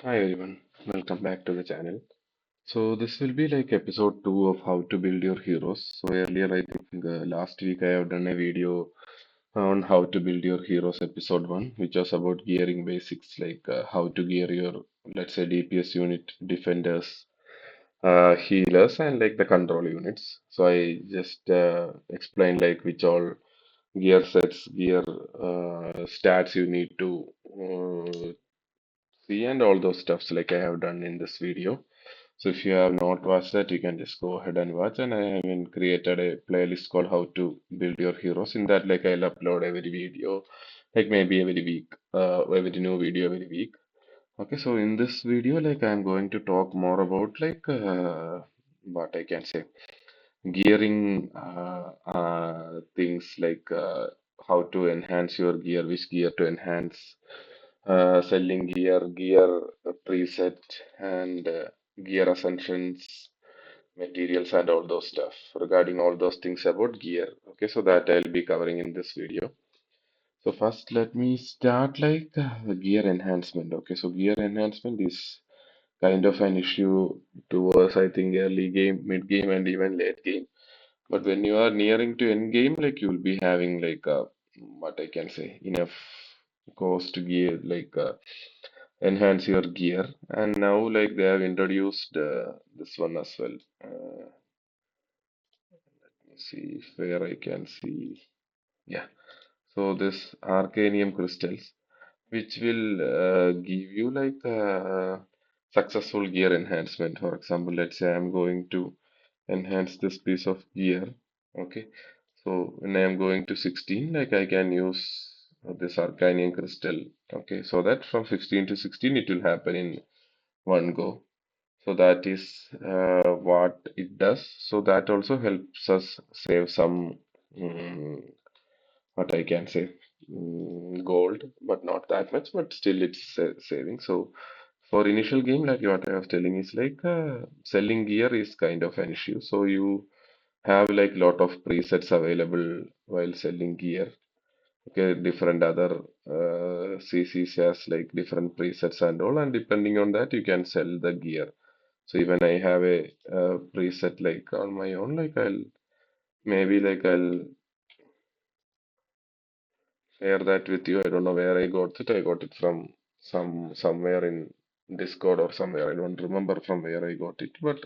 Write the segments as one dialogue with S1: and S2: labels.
S1: Hi everyone, welcome back to the channel. So this will be like episode 2 of how to build your heroes. So earlier I think last week I have done a video on how to build your heroes episode 1, which was about gearing basics like how to gear your, let's say, DPS unit, defenders, healers, and like the control units. So I just explained like which all gear sets, gear stats you need to see and all those stuffs like I have done in this video. So if you have not watched that, you can just go ahead and watch. And I have even created a playlist called How to Build Your Heroes. In that, like I'll upload every video, like maybe every week, every new video every week. Okay, so in this video, like I'm going to talk more about like what I can say, gearing things like how to enhance your gear, which gear to enhance, selling gear, gear preset, and gear ascensions, materials, and all those stuff regarding all those things about gear. Okay, so that I'll be covering in this video. So first, let me start like gear enhancement. Okay, so gear enhancement is kind of an issue towards I think early game, mid game, and even late game. But when you are nearing to end game, like you will be having like what I can say enough cost gear like enhance your gear. And now like they have introduced this one as well. Let's see if where I can see. Yeah. So this Arcanium crystals, which will give you like successful gear enhancement. For example, let's say I'm going to enhance this piece of gear. Okay, so when I am going to 16, like I can use this Arcanium crystal. Okay, so that from 16 to 16 it will happen in one go. So that is what it does. So that also helps us save some mm, what I can say gold, but not that much, but still it's saving. So for initial game, like what I was telling is like selling gear is kind of an issue. So you have like lot of presets available while selling gear. Okay, different other CCs has like different presets and all, and depending on that, you can sell the gear. So even I have a preset like on my own, like I'll maybe like I'll share that with you. I don't know where I got it. I got it from somewhere in Discord or somewhere. I don't remember from where I got it, but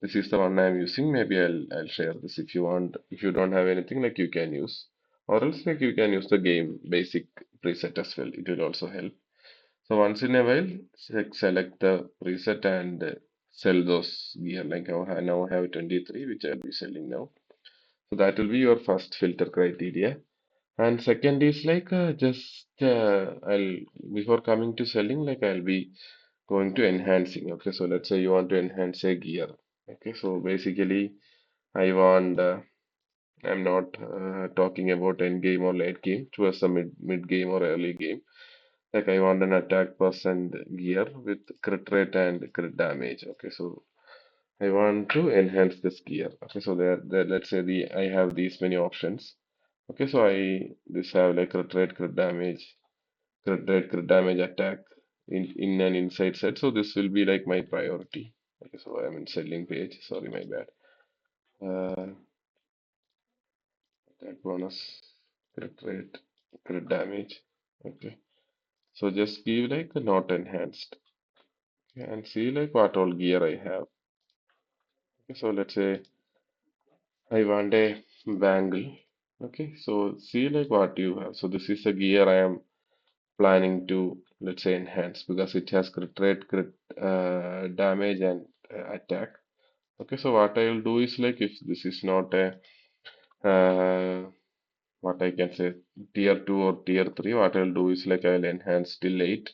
S1: this is the one I'm using. Maybe I'll share this if you want. If you don't have anything, like you can use, or else like you can use the game basic preset as well. It will also help. So once in a while, select the preset and sell those gear. Like I now have 23, which I'll be selling now. So that will be your first filter criteria. And second is like just I'll before coming to selling, like I'll be going to enhancing. Okay, so let's say you want to enhance a gear. Okay, so basically I want I'm not talking about end game or late game, towards the mid game or early game. Like I want an attack percent gear with crit rate and crit damage. Okay, so I want to enhance this gear. Okay, so there let's say the I have these many options. Okay, so I this have like crit damage, crit rate, crit damage, attack in an inside set. So this will be like my priority. Okay, so I'm in selling page. Sorry, my bad. Attack bonus, crit rate, crit damage. Okay, so just give like a not enhanced. Okay, and see like what all gear I have. Okay, so let's say I want a bangle. Okay, so see like what you have. So this is a gear I am planning to let's say enhance because it has crit rate, crit damage and attack. Okay, so what I will do is like if this is not a what I can say tier 2 or tier 3, what I'll do is like I'll enhance till 8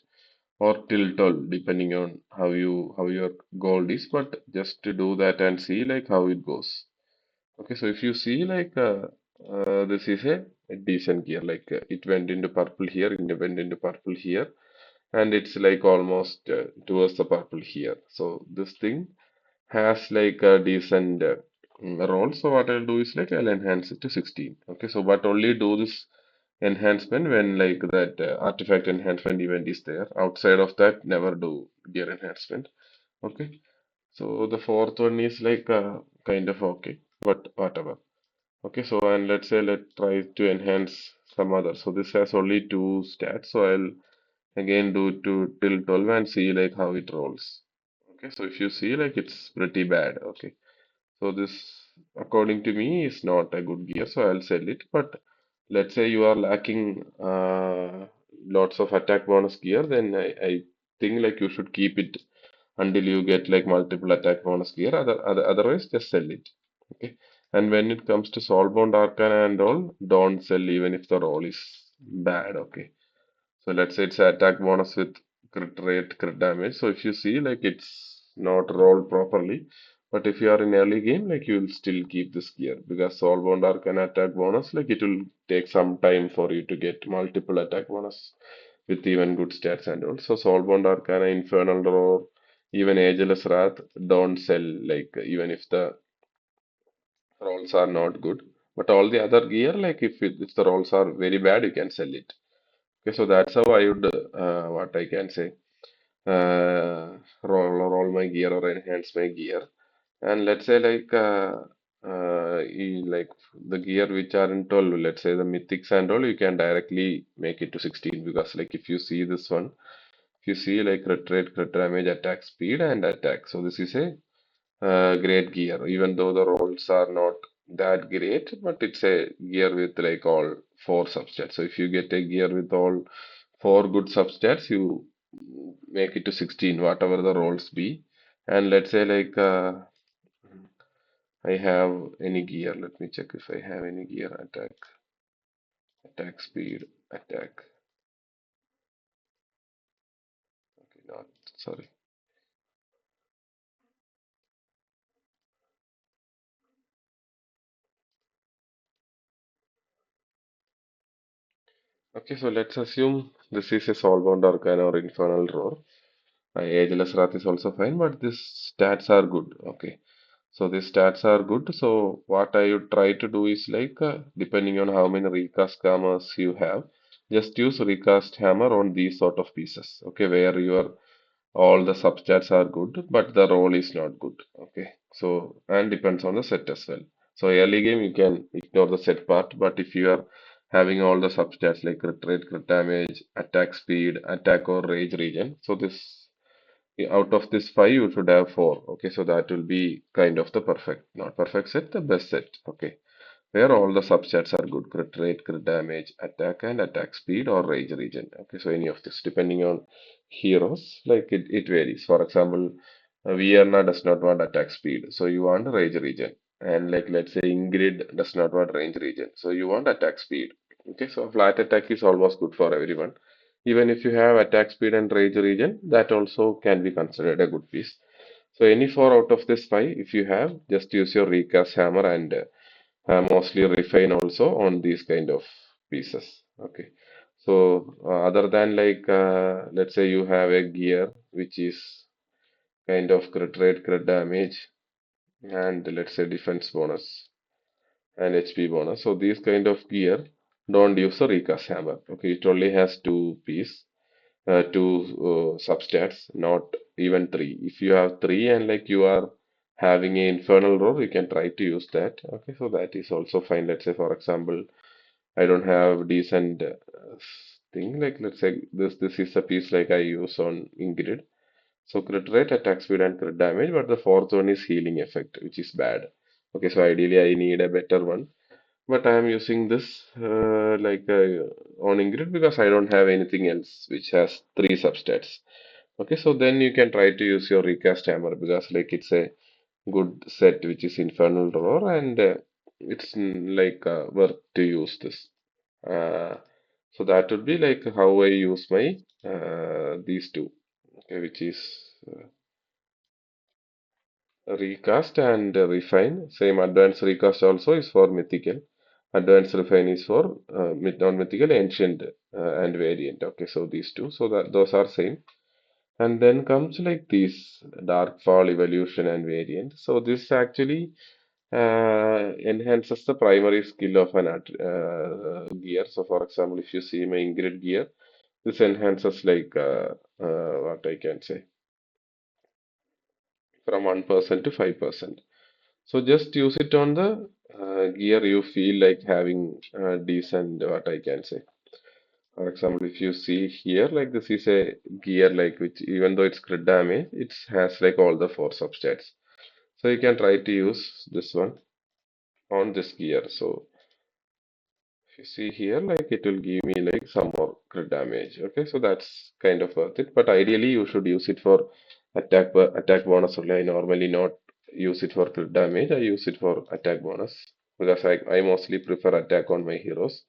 S1: or till 12 depending on how your gold is, but just to do that and see like how it goes. Okay, so if you see like this is a decent gear, like it went into purple here, it went into purple here, and it's like almost towards the purple here. So this thing has like a decent roll. So what I'll do is like I'll enhance it to 16. Okay, so but only do this enhancement when like that artifact enhancement event is there. Outside of that, never do gear enhancement. Okay. So the fourth one is like kind of okay, but whatever. Okay, so and let's say let's try to enhance some other. So this has only two stats. So I'll again do to till 12 and see like how it rolls. Okay, so if you see like it's pretty bad. Okay, so this according to me is not a good gear. So I'll sell it. But let's say you are lacking lots of attack bonus gear, then I think like you should keep it until you get like multiple attack bonus gear. Otherwise, just sell it. Okay. And when it comes to Soulbound Arcana and all, don't sell even if the roll is bad. Okay. So let's say it's attack bonus with crit rate, crit damage. So if you see like it's not rolled properly, but if you are in early game, like you will still keep this gear because Soulbound Arcana attack bonus, like it will take some time for you to get multiple attack bonus with even good stats and all. So Soulbound Arcana, Infernal Roar, even Ageless Wrath don't sell like even if the rolls are not good. But all the other gear, like if the rolls are very bad, you can sell it. Okay, so that's how I would what I can say roll my gear or enhance my gear. And let's say like the gear which are in 12, let's say the mythics and all, you can directly make it to 16 because like if you see this one, if you see like crit rate, crit damage, attack speed, and attack. So this is a great gear, even though the rolls are not that great, but it's a gear with like all four substats. So if you get a gear with all four good substats, you make it to 16, whatever the rolls be. And let's say I have any gear. Let me check if I have any gear. Attack speed, attack. Okay, not sorry. Okay, so let's assume this is a Soulbound Arcana or Infernal Roar. Ageless Wrath is also fine, but these stats are good. Okay, so these stats are good. So what I would try to do is like, depending on how many recast hammers you have, just use recast hammer on these sort of pieces. Okay, where your all the substats are good, but the roll is not good. Okay, so and depends on the set as well. So early game you can ignore the set part, but if you are having all the substats like crit rate, crit damage, attack speed, attack or rage regen, so this out of this five you should have four. Okay, so that will be kind of the perfect, not perfect set, the best set. Okay, where all the subsets are good, crit rate, crit damage, attack and attack speed or rage regen. Okay, so any of this depending on heroes, like it varies. For example, Vienna does not want attack speed, so you want rage regen. And like let's say Ingrid does not want range regen, so you want attack speed. Okay, so flat attack is almost good for everyone. Even if you have attack speed and rage regen, that also can be considered a good piece. So any four out of this five, if you have, just use your recast hammer and mostly refine also on these kind of pieces. Okay. So other than let's say you have a gear which is kind of crit rate, crit damage, and let's say defense bonus and HP bonus. So these kind of gear don't use a recast hammer. Okay, it only has two substats, not even three. If you have three and like you are having an infernal roar, you can try to use that. Okay, so that is also fine. Let's say for example, I don't have decent thing like let's say this is a piece like I use on Ingrid. So crit rate, attack speed, and crit damage, but the fourth one is healing effect, which is bad. Okay, so ideally I need a better one, but I am using this on Ingrid because I don't have anything else which has three substats. Okay, so then you can try to use your recast hammer because like it's a good set which is Infernal Roar and it's worth to use this. Uh, so that would be like how I use my these two, okay, which is recast and refine. Same advanced recast also is for mythical. Advanced refine is for non-mythical, ancient, and variant. Okay, so these two. So that those are same. And then comes like these dark fall evolution and variant. So this actually enhances the primary skill of an gear. So, for example, if you see my ingrid gear, this enhances like what I can say from 1% to 5%. So just use it on the gear you feel like having decent, what I can say. For example, if you see here, like this is a gear like which even though it's crit damage, it has like all the four substats. So you can try to use this one on this gear. So if you see here, like it will give me like some more crit damage. Okay, so that's kind of worth it. But ideally, you should use it for attack bonus only. I normally not use it for crit damage. I use it for attack bonus because I mostly prefer attack on my heroes.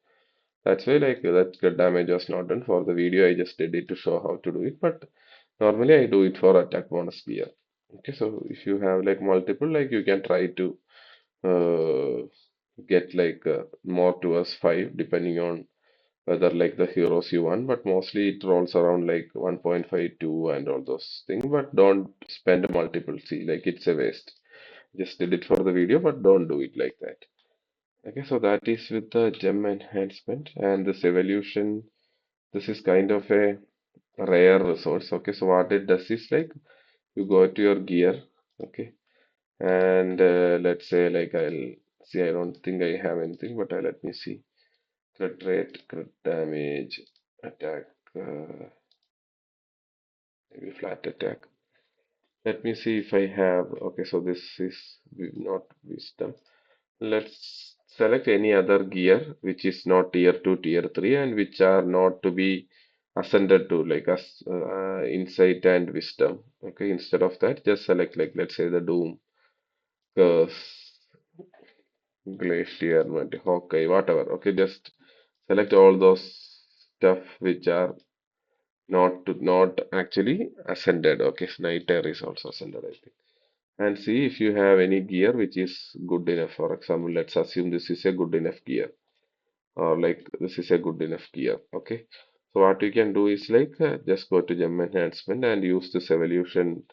S1: That's why like that crit damage was not done for the video. I just did it to show how to do it. But normally I do it for attack bonus gear. Okay, so if you have like multiple, like you can try to uh, get like more towards 5 depending on whether like the heroes you want, but mostly it rolls around like 1.52 and all those things, but don't spend multiple. See, like it's a waste. Just did it for the video, but don't do it like that. Okay, so that is with the gem enhancement and this evolution. This is kind of a rare resource. Okay, so what it does is like you go to your gear. Okay, and let's say like I'll see. I don't think I have anything, but let me see. Crit rate, crit damage, attack, maybe flat attack. Let me see if I have. Okay, so this is not wisdom. Let's select any other gear which is not tier 2, tier 3, and which are not to be ascended to, like as insight and wisdom. Okay, instead of that, just select like let's say the doom, curse, glacier, Hawkeye, whatever. Okay, just select all those stuff which are not actually ascended. Okay, Sniper is also ascended, I think. And see if you have any gear which is good enough. For example, let's assume this is a good enough gear, or like this is a good enough gear. Okay, so what you can do is like just go to gem enhancement and use this evolution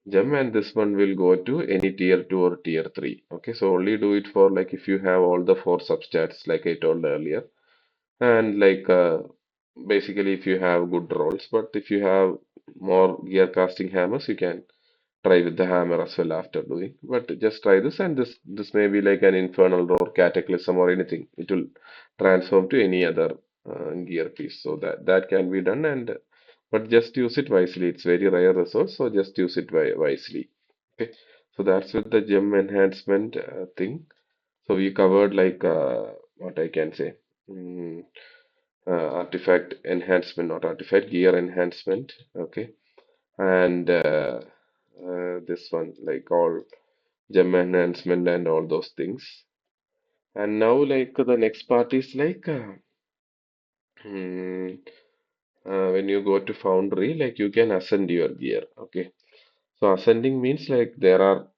S1: gem, and this one will go to any tier 2 or tier 3. Okay, so only do it for like if you have all the four substats like I told earlier, and like basically if you have good rolls. But if you have more gear casting hammers, you can try with the hammer as well after doing. But just try this, and this may be like an infernal roar, cataclysm, or anything. It will transform to any other gear piece. So that can be done, and but just use it wisely. It's very rare resource, so just use it wisely. Okay, so that's with the gem enhancement thing. So we covered like what I can say. Mm, Artifact enhancement, not artifact, gear enhancement. Okay, and this one, like all gem enhancement and all those things. And now, like the next part is like hmm, when you go to Foundry, like you can ascend your gear. Okay, so ascending means like there are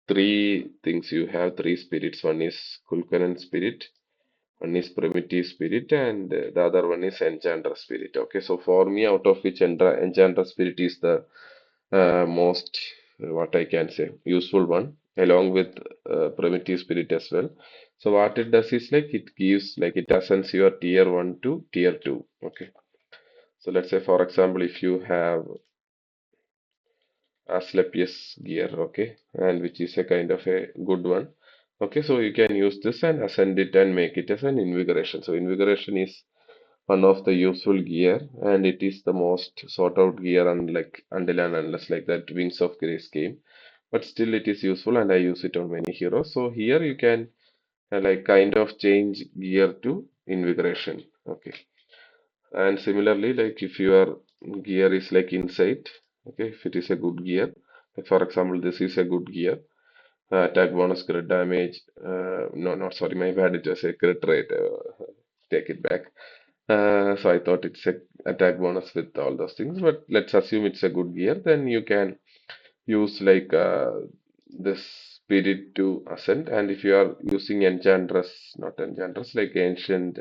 S1: three things. You have three spirits. One is Kulkaran spirit, one is primitive spirit, and the other one is enchanter spirit. Okay, so for me, out of which enchanter spirit is the most, what I can say, useful one, along with primitive spirit as well. So what it does is like it gives like it ascends your tier 1 to tier 2. Okay, so let's say for example, if you have Asclepius gear, okay, and which is a kind of a good one. Okay, so you can use this and ascend it and make it as an invigoration. So invigoration is one of the useful gear, and it is the most sought out gear unlike until and unless like that Wings of Grace came. But still it is useful, and I use it on many heroes. So here you can like kind of change gear to invigoration. Okay, and similarly, like if your gear is like insight, okay, if it is a good gear, like for example, this is a good gear, attack bonus, crit damage. No, not sorry, my bad. It was a crit rate. Take it back. So I thought it's a attack bonus with all those things, but let's assume it's a good gear. Then you can use like this spirit to ascend, and if you are using enchantress, not enchantress, like ancient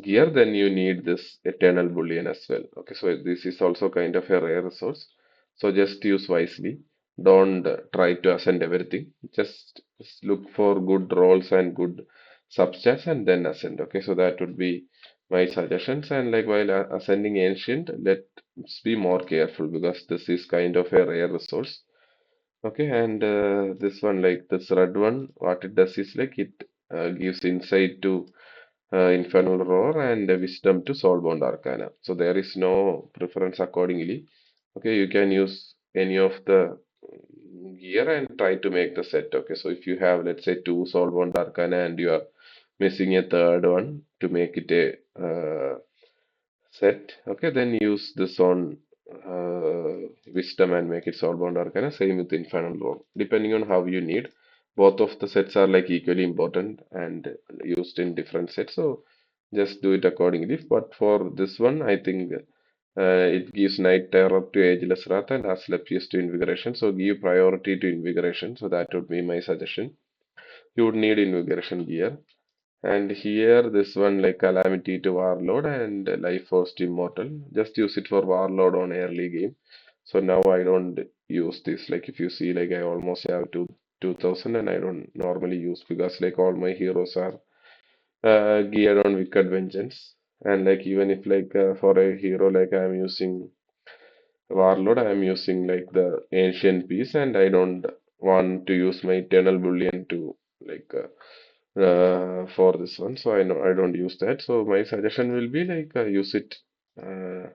S1: gear, then you need this eternal bullion as well. Okay, so this is also kind of a rare resource, so just use wisely. don't try to ascend everything. Just look for good rolls and good substats and then ascend. Okay, so that would be my suggestions. And like while ascending ancient, let's be more careful because this is kind of a rare resource. Okay, and this one, like this red one, what it does is like it gives insight to Infernal Roar and Wisdom to Soulbound Arcana. So there is no preference accordingly. Okay, you can use any of the gear and try to make the set. Okay, so if you have, let's say, two Soulbound Arcana and you are missing a third one to make it a set, okay, then use this on Wisdom and make it Soulbound Arcana. Same with Infernal Roar. Depending on how you need, both of the sets are like equally important and used in different sets. So just do it accordingly. But for this one, I think it gives Night Terror to Ageless Wrath and Asclepius to Invigoration. So give priority to Invigoration. So that would be my suggestion. You would need Invigoration gear. And here, this one like Calamity to Warlord and Life Force to Immortal. Just use it for Warlord on early game. So now I don't use this. Like if you see, like I almost have 2000 and I don't normally use because like all my heroes are geared on Wicked Vengeance. And like even if like for a hero like I'm using Warlord, I'm using like the Ancient Piece and I don't want to use my Eternal Bullion to like for this one. So I know I don't use that. So my suggestion will be like use it uh,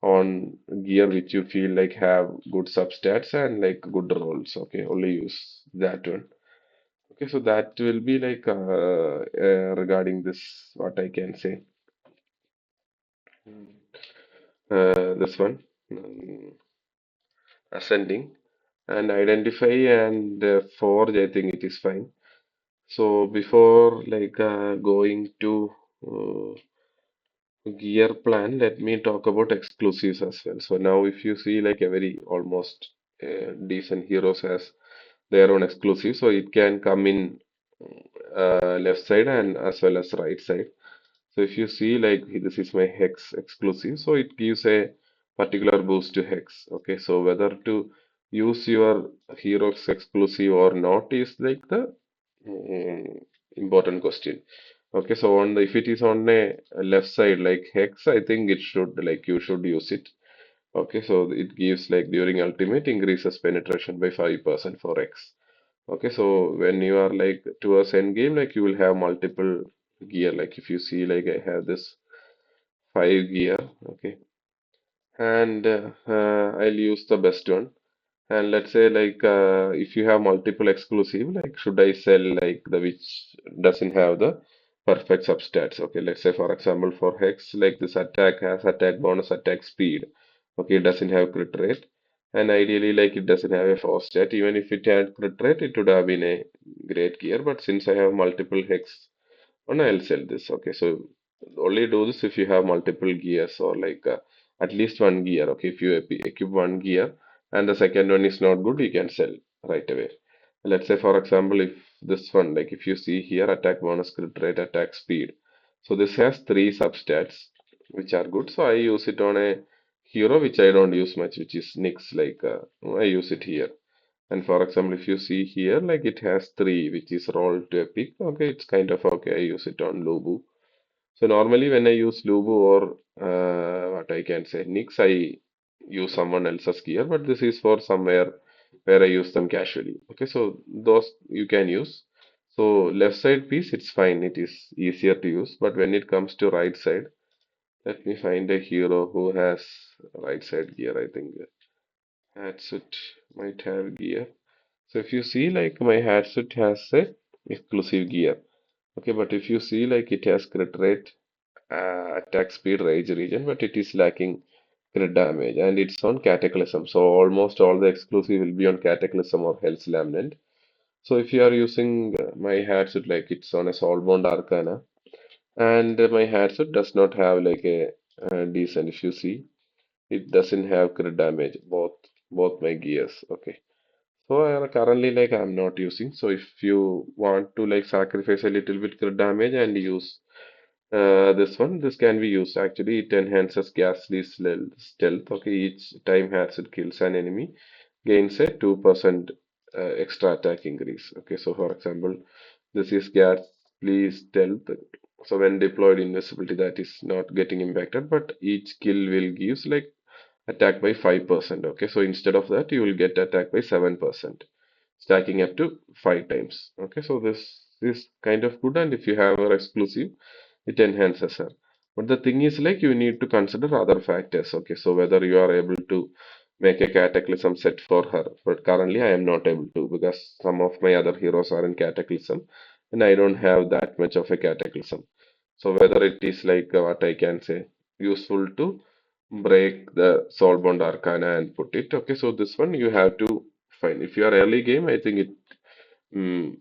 S1: on gear which you feel like have good substats and like good rolls. Okay, only use that one. Okay, so that will be like regarding this what I can say. This one ascending and identify and forge. I think it is fine. So before like going to uh, gear plan, let me talk about exclusives as well. So now if you see like every almost decent heroes has their own exclusive, so it can come in left side and as well as right side. So if you see like this is my hex exclusive, so it gives a particular boost to hex. Okay, so whether to use your hero's exclusive or not is like the important question. Okay, so on the if it is on a left side like hex, I think it should like you should use it. Okay, so it gives like during ultimate increases penetration by 5% for X. Okay, so when you are like towards end game, like you will have multiple gear. Like if you see like I have this 5 gear, okay, and I'll use the best one. And let's say like if you have multiple exclusive, like should I sell like the which doesn't have the perfect substats? Okay, let's say for example for Hex, like this attack has attack bonus, attack speed. Okay, it doesn't have crit rate, and ideally like it doesn't have a force stat. Even if it had crit rate, it would have been a great gear. But since I have multiple Hex, oh no, I'll sell this. Okay, so only do this if you have multiple gears or like at least one gear. Okay, if you equip one gear and the second one is not good, you can sell right away. Let's say, for example, if this one, like if you see here, attack bonus, crit rate, attack speed. So this has three substats which are good. So I use it on a hero which I don't use much, which is Nyx. Like I use it here. And for example, if you see here, like it has three, which is roll to epic. Okay, it's kind of okay. I use it on Lubu. So normally when I use Lubu or what I can say, Nyx, I use someone else's gear, but this is for somewhere where I use them casually. Okay, so those you can use. So left side piece, it's fine. It is easier to use. But when it comes to right side, let me find a hero who has right side gear. I think Hatsuit might have gear. So if you see like my Hatsuit has a exclusive gear. Okay, but if you see like it has crit rate, attack speed, rage region, but it is lacking crit damage and it's on Cataclysm. So almost all the exclusive will be on Cataclysm or Hell's Lament. So if you are using my Hatsuit like it's on a Soulbound Arcana and my Hatsuit does not have like a decent, if you see, it doesn't have crit damage, both my gears. Okay. So currently like I'm not using. So if you want to like sacrifice a little bit crit damage and use this one, this can be used. Actually, it enhances ghastly stealth. Okay, each time has it kills an enemy. gains a 2% extra attack increase. Okay, so for example, this is Ghastly Stealth. So when deployed invisibility, that is not getting impacted, but each kill will gives like attack by 5%. Okay, so instead of that, you will get attack by 7%, stacking up to 5 times. Okay, so this is kind of good, and if you have her exclusive, it enhances her. But the thing is, like, you need to consider other factors. Okay, so whether you are able to make a cataclysm set for her, but currently I am not able to because some of my other heroes are in cataclysm, and I don't have that much of a cataclysm. So whether it is like what I can say useful to break the soulbound arcana and put it. Okay, so this one you have to find. If you are early game, I think it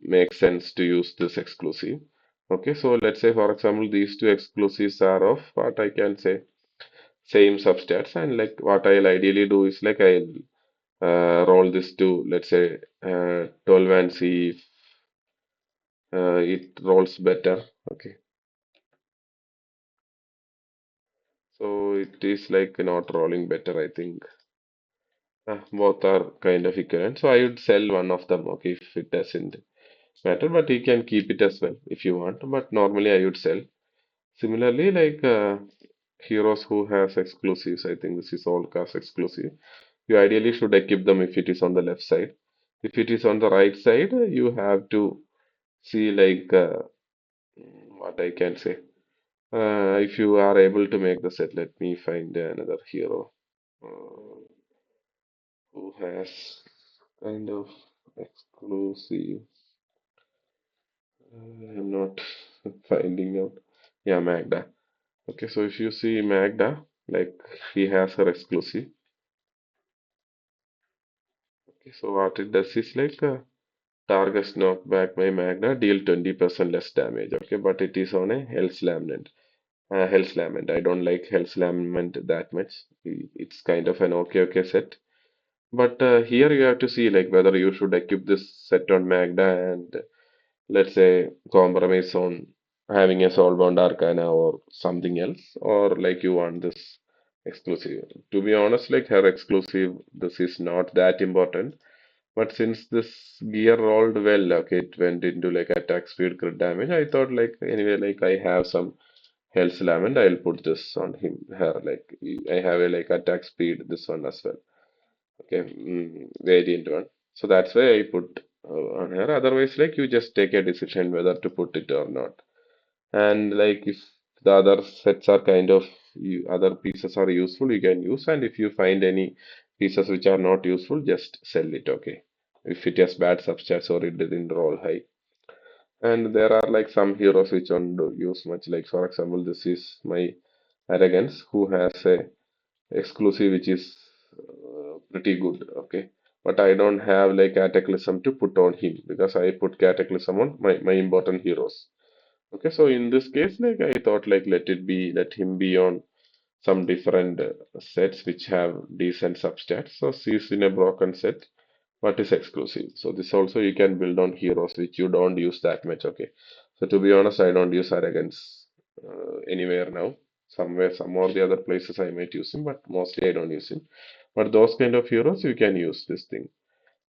S1: makes sense to use this exclusive. Okay, so let's say for example these two exclusives are of what I can say same substats, and like what I'll ideally do is like I'll roll this to let's say 12 and see if it rolls better. Okay, so it is like not rolling better, I think. Both are kind of equivalent, so I would sell one of them. Okay, if it doesn't matter, but you can keep it as well if you want, but normally I would sell. Similarly, like heroes who has exclusives, I think this is all cast exclusive. You ideally should equip them if it is on the left side. If it is on the right side, you have to see like what I can say. If you are able to make the set, let me find another hero who has kind of exclusive. I'm not finding out. Yeah, Magda. Okay, so if you see Magda, like he has her exclusive. Okay, so what it does is like targets knocked back by Magda deal 20% less damage. Okay, but it is on a Hell's Lament. Hell's Lament. I don't like Hell's Lament that much. It's kind of an okay set. But here you have to see like whether you should equip this set on Magda and let's say compromise on having a soulbound arcana or something else, or like you want this exclusive. To be honest, like her exclusive, this is not that important. But since this gear rolled well, okay, it went into like attack speed, crit damage. I thought like anyway, like I have some health slam and I'll put this on him, her. Like I have a like attack speed, this one as well. Okay, variant one. So that's why I put on her. Otherwise, like you just take a decision whether to put it or not. And like if the other sets are kind of other pieces are useful, you can use. And if you find any pieces which are not useful, just sell it. Okay, if it has bad substats or it didn't roll high. And there are like some heroes which don't use much. Like for example, this is my arrogance who has a exclusive which is pretty good. Okay, but I don't have like cataclysm to put on him because I put cataclysm on my important heroes. Okay, so in this case, like I thought, like let him be on some different sets which have decent substats. So she's in a broken set, but is exclusive. So this also you can build on heroes which you don't use that much. Okay, so to be honest, I don't use arrogance anywhere now. Somewhere, some or the other places I might use him, but mostly I don't use him. But those kind of heroes you can use this thing.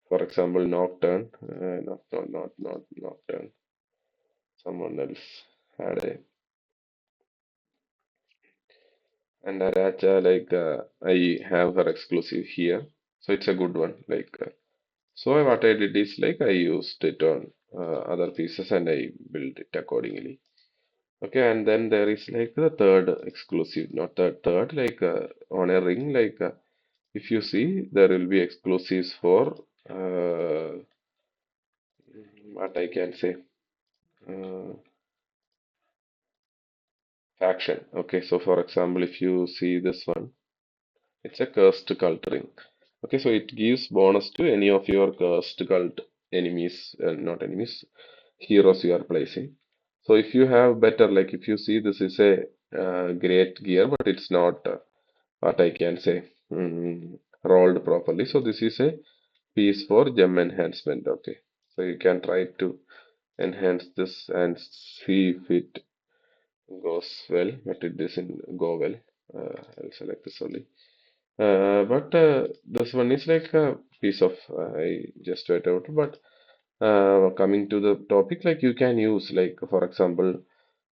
S1: For example, Nocturne, not Nocturne. Someone else had a and Aracha like I have her exclusive here, so it's a good one. Like so, what I did is like I used it on other pieces and I built it accordingly. Okay, and then there is like the third exclusive, not the third, like on a ring. Like if you see, there will be exclusives for what I can say faction. Okay, so for example, if you see this one. It's a cursed cult ring. Okay, so it gives bonus to any of your cursed cult enemies, not enemies, heroes you are placing. So if you have better, like if you see this is a great gear, but it's not what I can say rolled properly. So this is a piece for gem enhancement. Okay, so you can try to enhance this and see if it goes well, but it doesn't go well. I'll select this only. But this one is like a piece of I just read out. But coming to the topic, like you can use like for example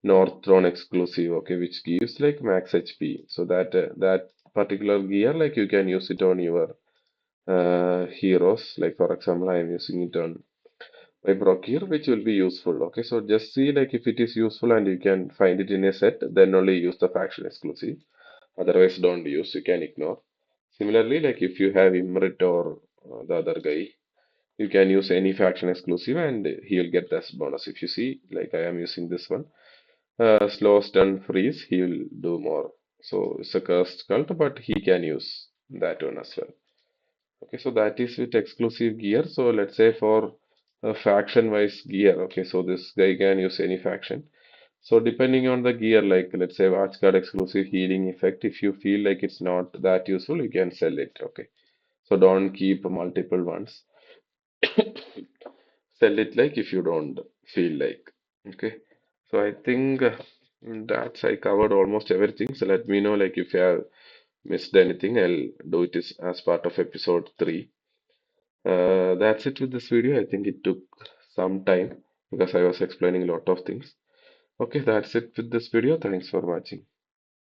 S1: Northrone exclusive, okay, which gives like max HP. So that particular gear, like you can use it on your heroes. Like for example, I am using it on my Brock here, which will be useful. Okay, so just see like if it is useful and you can find it in a set, then only use the faction exclusive. Otherwise, don't use. You can ignore. Similarly, like if you have Imrit or the other guy, you can use any faction exclusive and he'll get this bonus. If you see, like I am using this one, slow stun freeze, he will do more. So it's a cursed cult, but he can use that one as well. Okay, so that is with exclusive gear. So let's say for a faction-wise gear, okay, so this guy can use any faction. So depending on the gear, like let's say watch guard exclusive healing effect, if you feel like it's not that useful, you can sell it. Okay, so don't keep multiple ones. Sell it like if you don't feel like. Okay, so I think that's I covered almost everything. So let me know like if you have missed anything. I'll do it as part of episode 3. That's it with this video. I think it took some time because I was explaining a lot of things. Okay, that's it with this video. Thanks for watching.